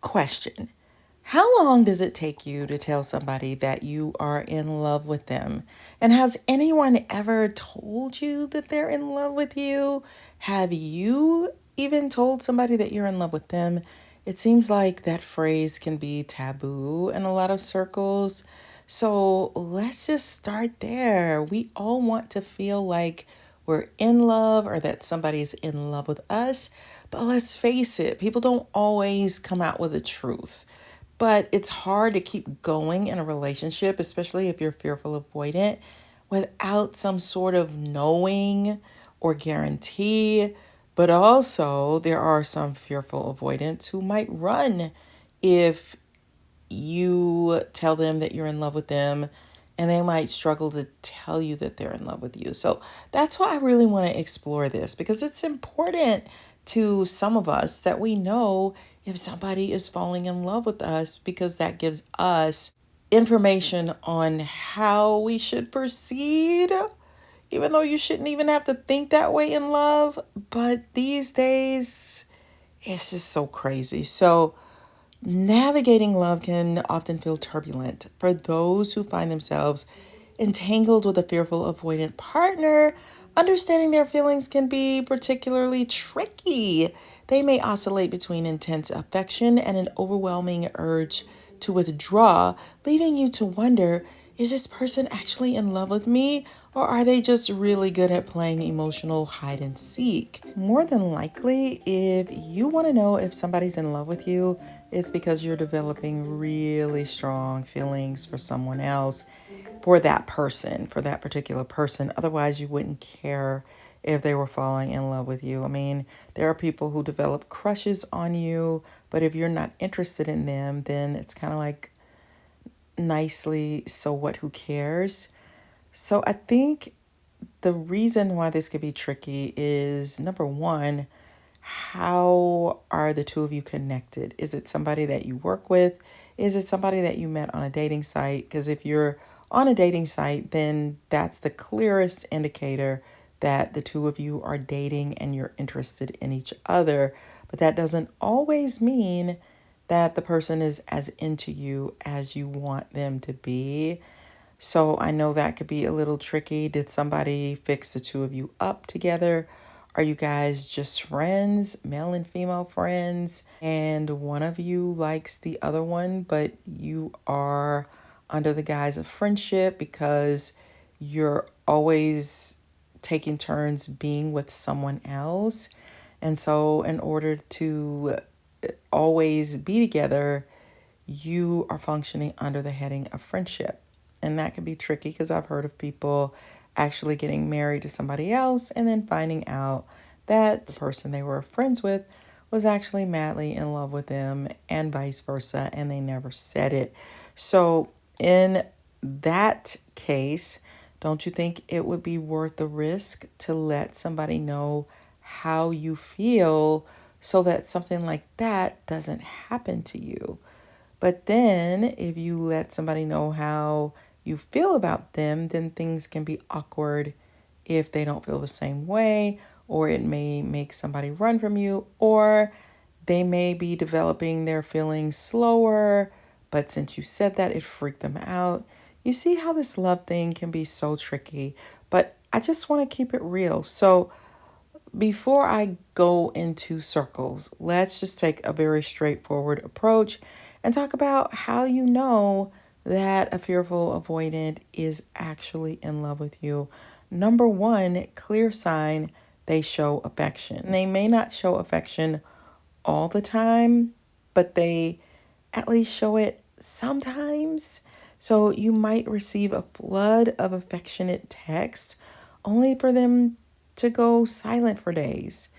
Question. How long does it take you to tell somebody that you are in love with them? And has anyone ever told you that they're in love with you? Have you even told somebody that you're in love with them? It seems like that phrase can be taboo in a lot of circles. So let's just start there. We all want to feel like we're in love or that somebody's in love with us. But let's face it, people don't always come out with the truth. But it's hard to keep going in a relationship, especially if you're fearful avoidant, without some sort of knowing or guarantee. But also, there are some fearful avoidants who might run if you tell them that you're in love with them, and they might struggle to tell you that they're in love with you. So that's why I really want to explore this, because it's important to some of us that we know if somebody is falling in love with us, because that gives us information on how we should proceed, even though you shouldn't even have to think that way in love. But these days, it's just so crazy. So navigating love can often feel turbulent for those who find themselves entangled with a fearful avoidant partner. Understanding their feelings can be particularly tricky. They may oscillate between intense affection and an overwhelming urge to withdraw, leaving you to wonder, is this person actually in love with me, or are they just really good at playing emotional hide and seek? More than likely, if you want to know if somebody's in love with you, it's because you're developing really strong feelings for someone else, for that person, for that particular person. Otherwise, you wouldn't care if they were falling in love with you. I mean, there are people who develop crushes on you, but if you're not interested in them, then it's kind of like, nicely, so what, who cares? So I think the reason why this could be tricky is, number one, how are the two of you connected? Is it somebody that you work with? Is it somebody that you met on a dating site? Because if you're on a dating site, then that's the clearest indicator that the two of you are dating and you're interested in each other. But that doesn't always mean that the person is as into you as you want them to be. So I know that could be a little tricky. Did somebody fix the two of you up together? Are you guys just friends, male and female friends, and one of you likes the other one, but you are under the guise of friendship because you're always taking turns being with someone else? And so in order to always be together, you are functioning under the heading of friendship. And that can be tricky because I've heard of people actually getting married to somebody else and then finding out that the person they were friends with was actually madly in love with them, and vice versa, and they never said it. So in that case, don't you think it would be worth the risk to let somebody know how you feel so that something like that doesn't happen to you? But then if you let somebody know how you feel about them, then things can be awkward if they don't feel the same way, or it may make somebody run from you, or they may be developing their feelings slower, but since you said that, it freaked them out. You see how this love thing can be so tricky, but I just want to keep it real. So before I go into circles, let's just take a very straightforward approach and talk about how you know that a fearful avoidant is actually in love with you. Number one, clear sign, they show affection. They may not show affection all the time, but they at least show it sometimes. So you might receive a flood of affectionate texts only for them to go silent for days.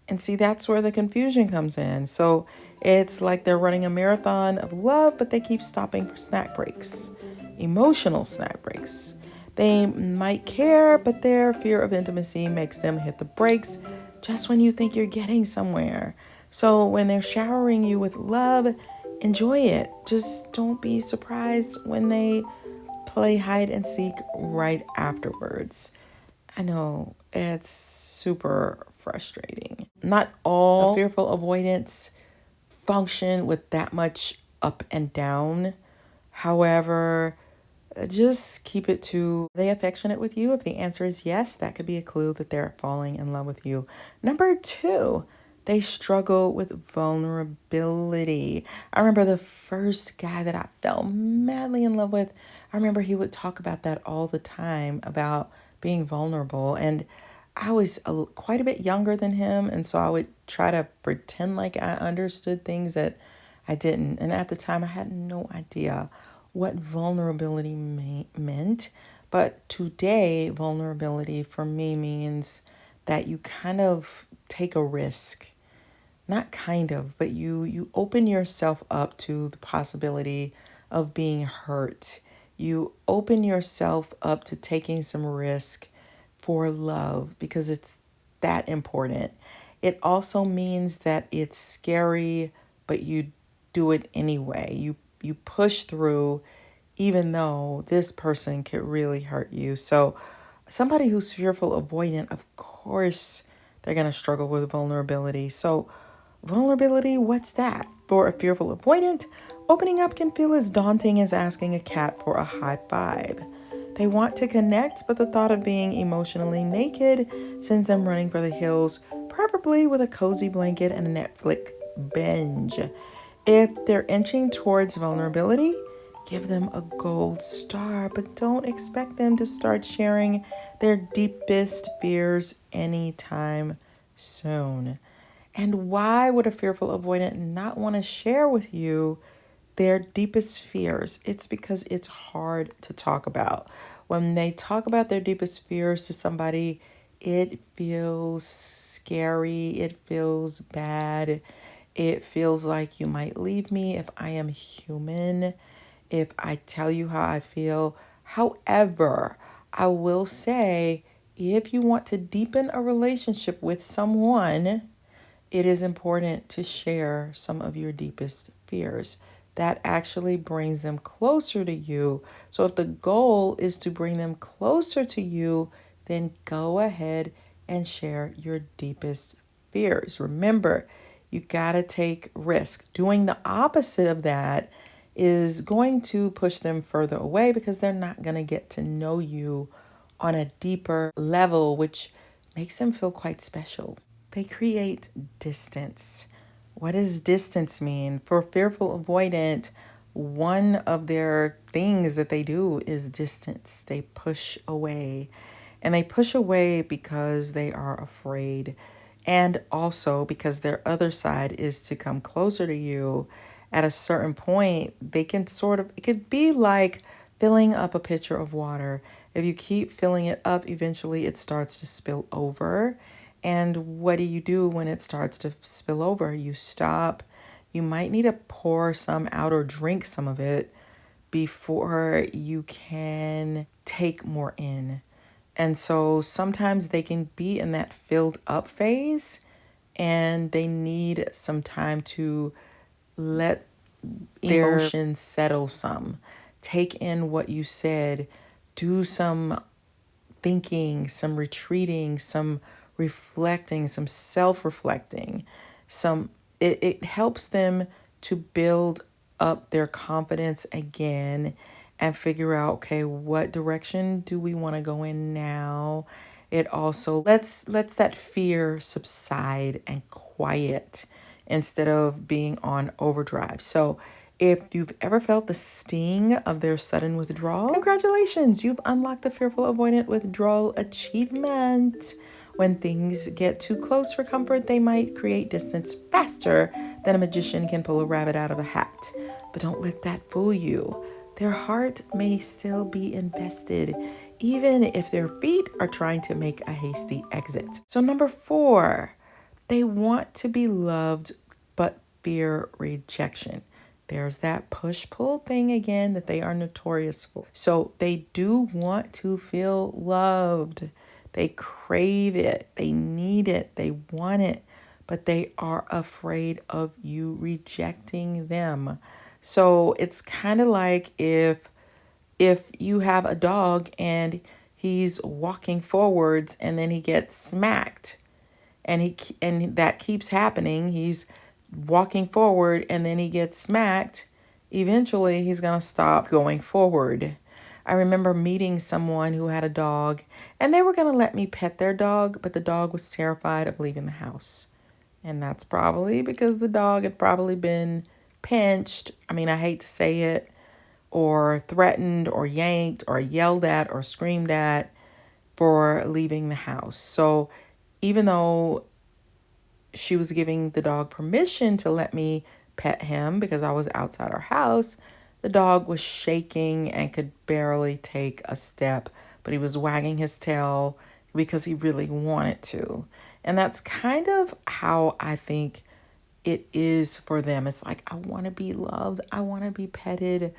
And see, that's where the confusion comes in. So it's like they're running a marathon of love, but they keep stopping for snack breaks, emotional snack breaks. They might care, but their fear of intimacy makes them hit the brakes just when you think you're getting somewhere. So when they're showering you with love, enjoy it. Just don't be surprised when they play hide and seek right afterwards. I know it's super frustrating. Not all fearful avoidants function with that much up and down. However, just keep it to, are they affectionate with you? If the answer is yes, that could be a clue that they're falling in love with you. Number two, they struggle with vulnerability. I remember the first guy that I fell madly in love with. I remember he would talk about that all the time, about being vulnerable. And I was quite a bit younger than him. And so I would try to pretend like I understood things that I didn't. And at the time, I had no idea what vulnerability meant. But today, vulnerability for me means that you kind of take a risk. Not kind of, but you open yourself up to the possibility of being hurt. You open yourself up to taking some risk for love because it's that important. It also means that it's scary, but you do it anyway. You push through even though this person could really hurt you. So somebody who's fearful avoidant, of course, they're going to struggle with vulnerability. So vulnerability, what's that? For a fearful avoidant, opening up can feel as daunting as asking a cat for a high five. They want to connect, but the thought of being emotionally naked sends them running for the hills, preferably with a cozy blanket and a Netflix binge. If they're inching towards vulnerability, give them a gold star, but don't expect them to start sharing their deepest fears anytime soon. And why would a fearful avoidant not want to share with you their deepest fears? It's because it's hard to talk about. When they talk about their deepest fears to somebody, it feels scary, it feels bad, it feels like you might leave me if I am human, if I tell you how I feel. However, I will say, if you want to deepen a relationship with someone, it is important to share some of your deepest fears. That actually brings them closer to you. So if the goal is to bring them closer to you, then go ahead and share your deepest fears. Remember, you got to take risk. Doing the opposite of that is going to push them further away because they're not going to get to know you on a deeper level, which makes them feel quite special. They create distance. What does distance mean? For fearful avoidant, one of their things that they do is distance. They push away. And they push away because they are afraid. And also because their other side is to come closer to you. At a certain point, they can it could be like filling up a pitcher of water. If you keep filling it up, eventually it starts to spill over. And what do you do when it starts to spill over? You stop. You might need to pour some out or drink some of it before you can take more in. And so sometimes they can be in that filled up phase and they need some time to let their emotions settle some. Take in what you said. Do some thinking, some retreating, some reflecting, some self-reflecting. It helps them to build up their confidence again and figure out, okay, what direction do we want to go in now? It also lets that fear subside and quiet instead of being on overdrive. So if you've ever felt the sting of their sudden withdrawal, congratulations, you've unlocked the fearful avoidant withdrawal achievement. When things get too close for comfort, they might create distance faster than a magician can pull a rabbit out of a hat. But don't let that fool you. Their heart may still be invested, even if their feet are trying to make a hasty exit. So number 4, they want to be loved, but fear rejection. There's that push-pull thing again that they are notorious for. So they do want to feel loved. They crave it. They need it. They want it. But they are afraid of you rejecting them. So it's kind of like if you have a dog and he's walking forwards and then he gets smacked and that keeps happening. He's walking forward and then he gets smacked, eventually he's going to stop going forward. I remember meeting someone who had a dog and they were going to let me pet their dog, but the dog was terrified of leaving the house. And that's probably because the dog had probably been pinched. I mean, I hate to say it, or threatened, or yanked, or yelled at, or screamed at for leaving the house. So even though she was giving the dog permission to let me pet him because I was outside our house, the dog was shaking and could barely take a step, but he was wagging his tail because he really wanted to. And that's kind of how I think it is for them. It's like, I want to be loved, I want to be petted,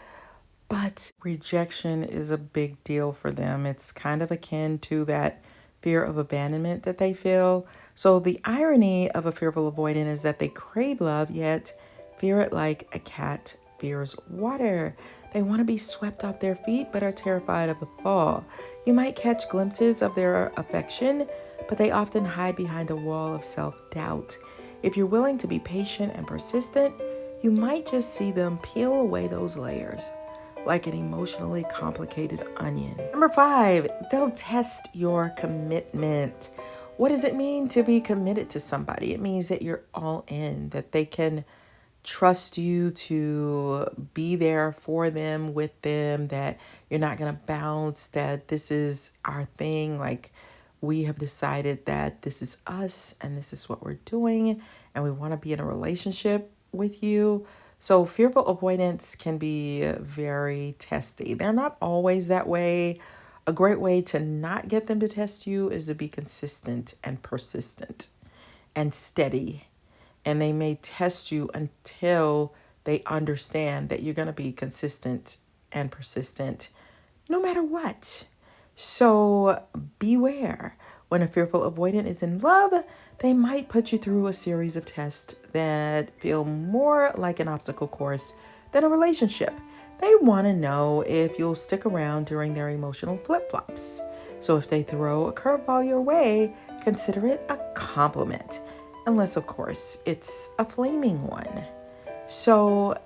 but rejection is a big deal for them. It's kind of akin to that fear of abandonment that they feel. So the irony of a fearful avoidant is that they crave love, yet fear it like a cat fears water. They want to be swept off their feet, but are terrified of the fall. You might catch glimpses of their affection, but they often hide behind a wall of self-doubt. If you're willing to be patient and persistent, you might just see them peel away those layers like an emotionally complicated onion. Number 5, they'll test your commitment. What does it mean to be committed to somebody? It means that you're all in, that they can trust you to be there for them, with them, that you're not going to bounce, that this is our thing. Like, we have decided that this is us and this is what we're doing, and we want to be in a relationship with you. So fearful avoidance can be very testy. They're not always that way. A great way to not get them to test you is to be consistent and persistent and steady. And they may test you until they understand that you're going to be consistent and persistent no matter what. So beware. When a fearful avoidant is in love, they might put you through a series of tests that feel more like an obstacle course than a relationship. They want to know if you'll stick around during their emotional flip-flops. So if they throw a curveball your way, consider it a compliment. Unless, of course, it's a flaming one. So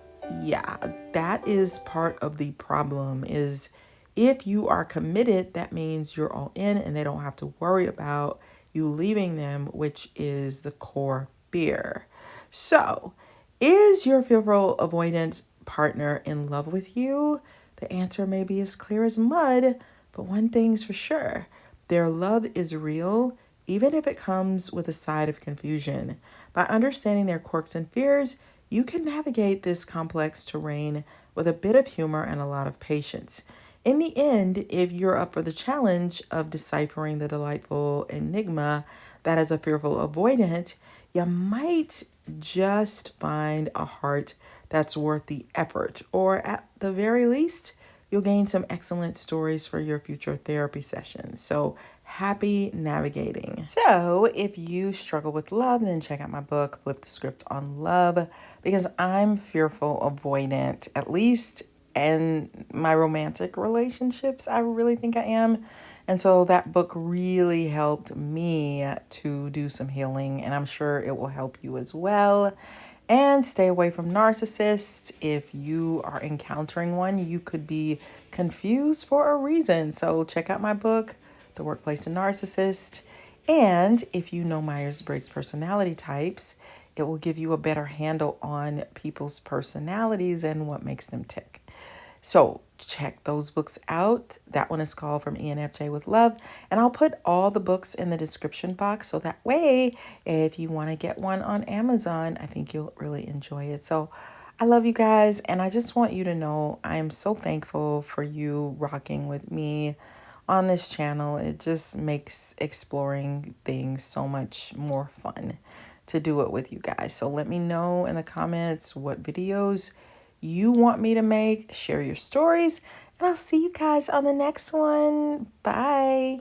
yeah, that is part of the problem. Is if you are committed, that means you're all in and they don't have to worry about you leaving them, which is the core fear. So, is your fearful avoidant partner in love with you? The answer may be as clear as mud, but one thing's for sure. Their love is real, even if it comes with a side of confusion. By understanding their quirks and fears, you can navigate this complex terrain with a bit of humor and a lot of patience. In the end, if you're up for the challenge of deciphering the delightful enigma that is a fearful avoidant, you might just find a heart that's worth the effort, or at the very least, you'll gain some excellent stories for your future therapy sessions. So happy navigating. So if you struggle with love, then check out my book, Flip the Script on Love, because I'm fearful avoidant, at least in my romantic relationships. I really think I am. And so that book really helped me to do some healing, and I'm sure it will help you as well. And stay away from narcissists. If you are encountering one, you could be confused for a reason. So check out my book, The Workplace NaRCISSiST. And if you know Myers-Briggs personality types, it will give you a better handle on people's personalities and what makes them tick. So check those books out. That one is called From ENFJ with Love. And I'll put all the books in the description box. So that way, if you want to get one on Amazon, I think you'll really enjoy it. So I love you guys. And I just want you to know I am so thankful for you rocking with me on this channel. It just makes exploring things so much more fun to do it with you guys. So let me know in the comments what videos you want me to make, share your stories, and I'll see you guys on the next one. Bye.